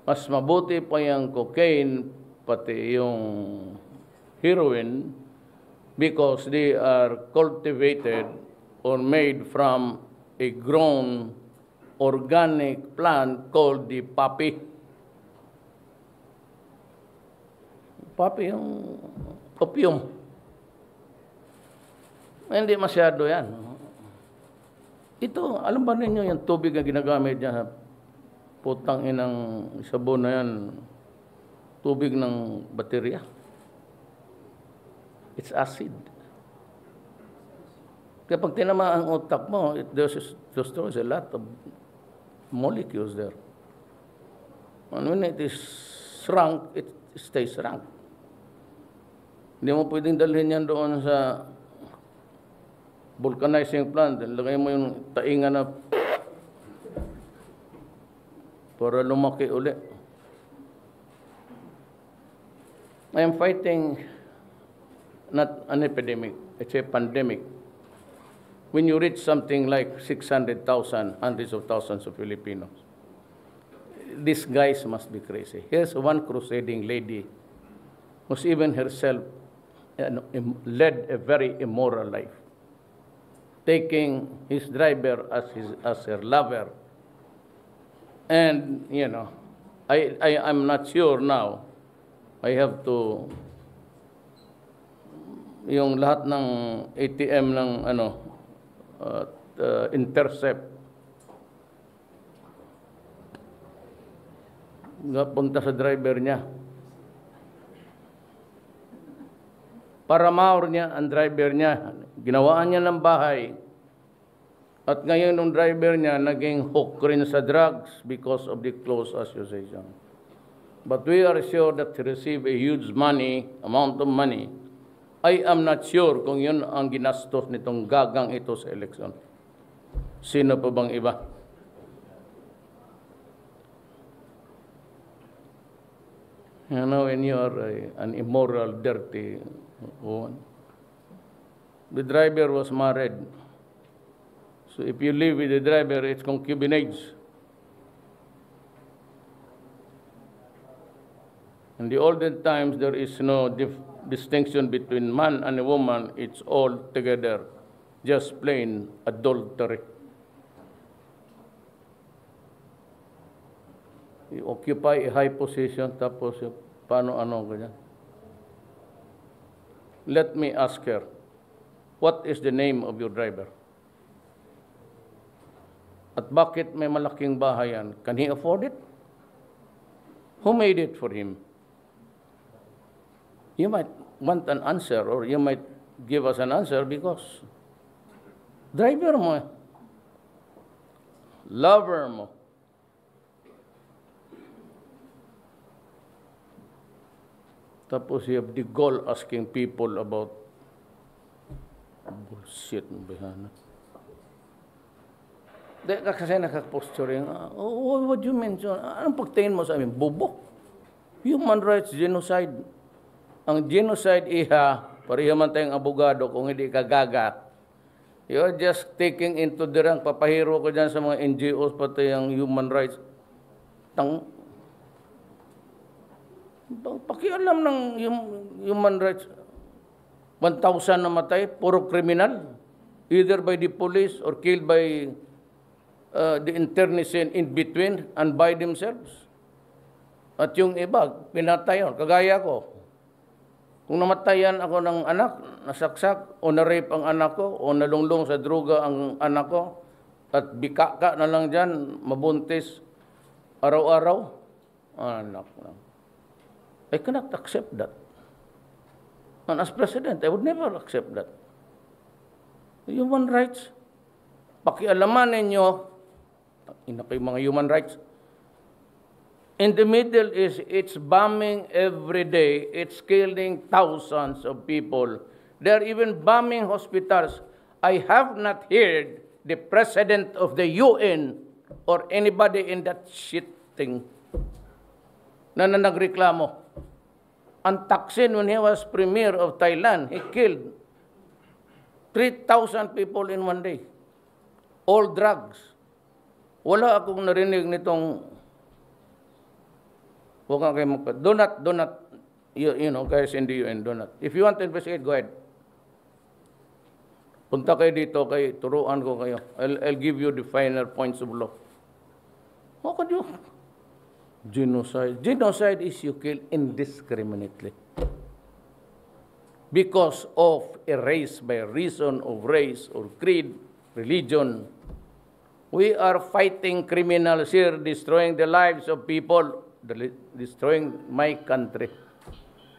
Mas mabuti pa yung cocaine, pati yung heroin, because they are cultivated or made from a grown organic plant called the poppy. Poppy yung opium. Hindi masyado yan. Ito, alam ba ninyo yung tubig na ginagamit dyan? Putang inang sabon na yan. Tubig ng baterya. It's acid. Kaya pag tinama ang utak mo, it destroys a lot of molecules there. And when it is shrunk, it stays shrunk. Hindi mo pwedeng dalhin yan doon sa vulcanizing plant. Lagay mo yung tainga na para lumaki uli. I am fighting not an epidemic, it's a pandemic. When you reach something like 600,000, hundreds of thousands of Filipinos, these guys must be crazy. Here's one crusading lady who's even herself led a very immoral life, taking his driver as her lover. And, you know, I'm not sure now. I have to, yung lahat ng ATM ng intercept, punta sa driver niya. Para maur niya ang driver niya. Ginawaan niya ng bahay. At ngayon yung driver niya naging hook rin sa drugs because of the close association. But we are sure that he received a huge amount of money. I am not sure kung yun ang ginastos nitong gagang ito sa eleksyon. Sino pa bang iba? You know, when you are an immoral, dirty woman. The driver was married. So if you live with the driver, it's concubinage. In the olden times, there is no distinction between man and a woman. It's all together, just plain adultery. You occupy a high position, tapos paano ganyan? Let me ask her, what is the name of your driver? At bakit may malaking bahay yan? Can he afford it? Who made it for him? You might want an answer, or you might give us an answer because driver mo, lover mo. Tapos you have the goal asking people about bullshit ng bihana. Kasi nakaposturing, what do you mean? Anong pagtingin mo sa amin? Bobo. Human rights, genocide. Ang genocide pareho man tayong abogado kung hindi ka gaga. You're just taking into the rank, papahiro ko dyan sa mga NGOs, pati ang human rights. Pakialam ng human rights. 1,000 namatay, puro kriminal. Either by the police or killed by the internecine in between and by themselves. At yung iba, pinatayon. Kagaya ko. Kung namatayan ako ng anak, nasaksak, o na-rape ang anak ko, o nalunglong sa droga ang anak ko, at bikaka na lang dyan, mabuntis, araw-araw, anak na. I cannot accept that. And as president, I would never accept that. Human rights, pakialaman ninyo, mga human rights. In the Middle East, it's bombing every day. It's killing thousands of people. They're even bombing hospitals. I have not heard the president of the UN or anybody in that shit thing na nagreklamo. Ang Thaksin, when he was premier of Thailand, he killed 3,000 people in one day. All drugs. Wala akong narinig nitong Huwag nga kayo do not, you know, guys in the UN, do not. If you want to investigate, go ahead. Punta kayo dito, turuan ko kayo. I'll give you the finer points of law. How could you? Genocide. Genocide is you kill indiscriminately. Because of a race, by reason of race or creed, religion. We are fighting criminals here, destroying the lives of people, destroying my country.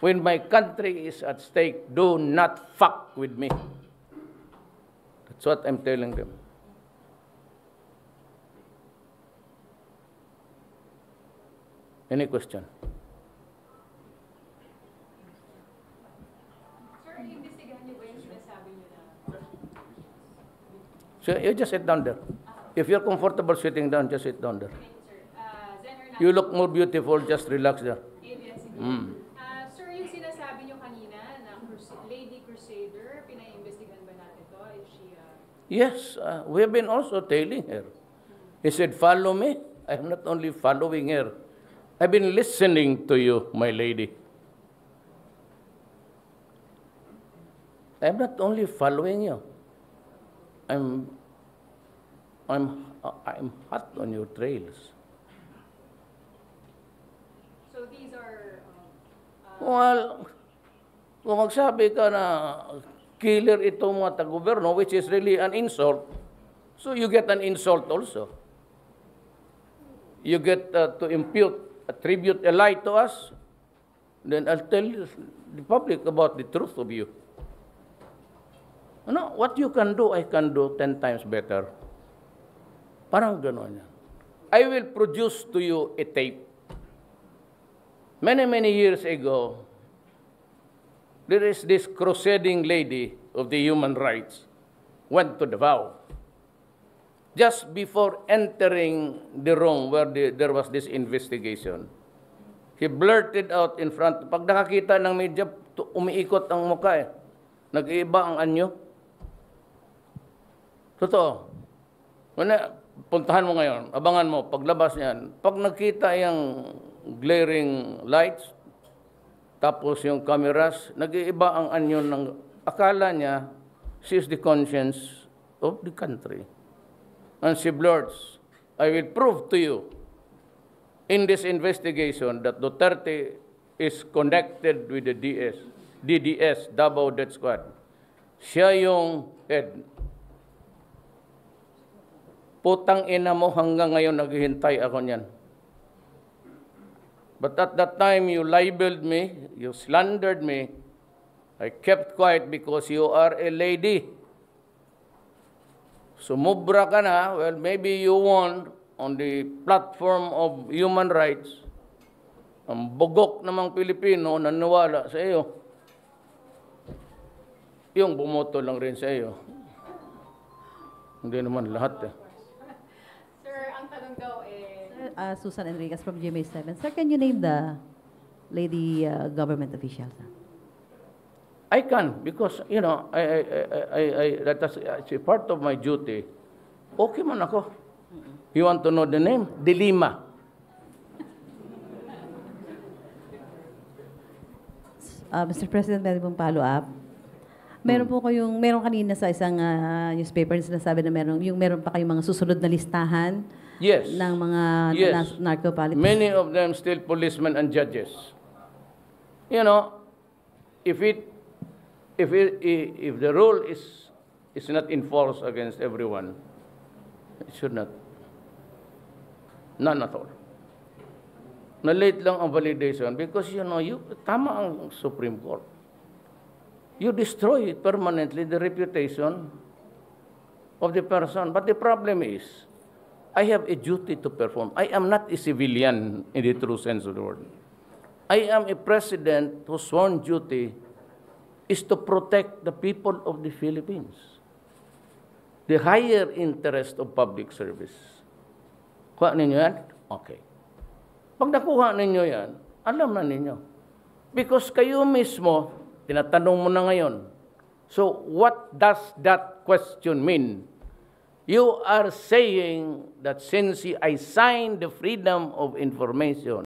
When my country is at stake, do not fuck with me. That's what I'm telling them. Any question? Sir, iimbestigahan niyo ba yung sinasabi niyo na? So you just sit down there. If you're comfortable sitting down, just sit down there. Thank you, sir. Zen or not? You look more beautiful, just relax there. ABS-CBN. Sir, yung sinasabi niyo kanina na Lady Crusader, pinaimbestigahan ba natin to? Is she, Yes, we have been also telling her. He said, follow me. I'm not only following her. I've been listening to you, my lady. I'm not only following you. I'm hot on your trails. so these are, Well, kung magsabi ka na killer itong mga taga-gobyerno, which is really an insult, so you get an insult also. You get to attribute a lie to us, then I'll tell the public about the truth of you. Ano, what you can do, I can do 10 times better. Parang gano'n yan. I will produce to you a tape. Many, many years ago, there is this crusading lady of the human rights went to Davao. Just before entering the room where there was this investigation, he blurted out in front. Pag nakakita ng media, umiikot ang mukha eh. Nag-iiba ang anyo. Totoo. Puntahan mo ngayon, abangan mo, paglabas niyan, pag nakita yung glaring lights, tapos yung cameras, nag-iiba ang anyo ng, akala niya, she is the conscience of the country. And she blurts, I will prove to you in this investigation that Duterte is connected with the DDS, Davao Death Squad. Siya yung head. Putang ina mo, hanggang ngayon naghihintay ako niyan. But at that time, you libeled me, you slandered me. I kept quiet because you are a lady. Sumubra ka na, well, maybe you won on the platform of human rights. Ang bugok namang Pilipino naniwala sa iyo. Yung bumoto lang rin sa iyo. Hindi naman lahat eh. sir, ang tanong daw Susan Enriquez from GMA7. Sir, can you name the lady government official, sir? I can, because, you know, that's a part of my duty. Okay man ako. You want to know the name? De Lima. Mr. President, meron pong follow-up. Meron kanina sa isang newspaper na sinasabi na meron pa kayong mga susunod na listahan Yes. ng mga Yes. narco-politics. Many of them still policemen and judges. You know, if the rule is not enforced against everyone, it should not. None at all. Na-late lang ang validation because, you know, tama ang Supreme Court. You destroy permanently the reputation of the person. But the problem is, I have a duty to perform. I am not a civilian in the true sense of the word. I am a president whose sworn duty is to protect the people of the Philippines. The higher interest of public service. Kuha ninyo yan? Okay. Pag nakuha ninyo yan, alam na ninyo. Because kayo mismo, tinatanong mo na ngayon. So, what does that question mean? You are saying that since I signed the Freedom of Information,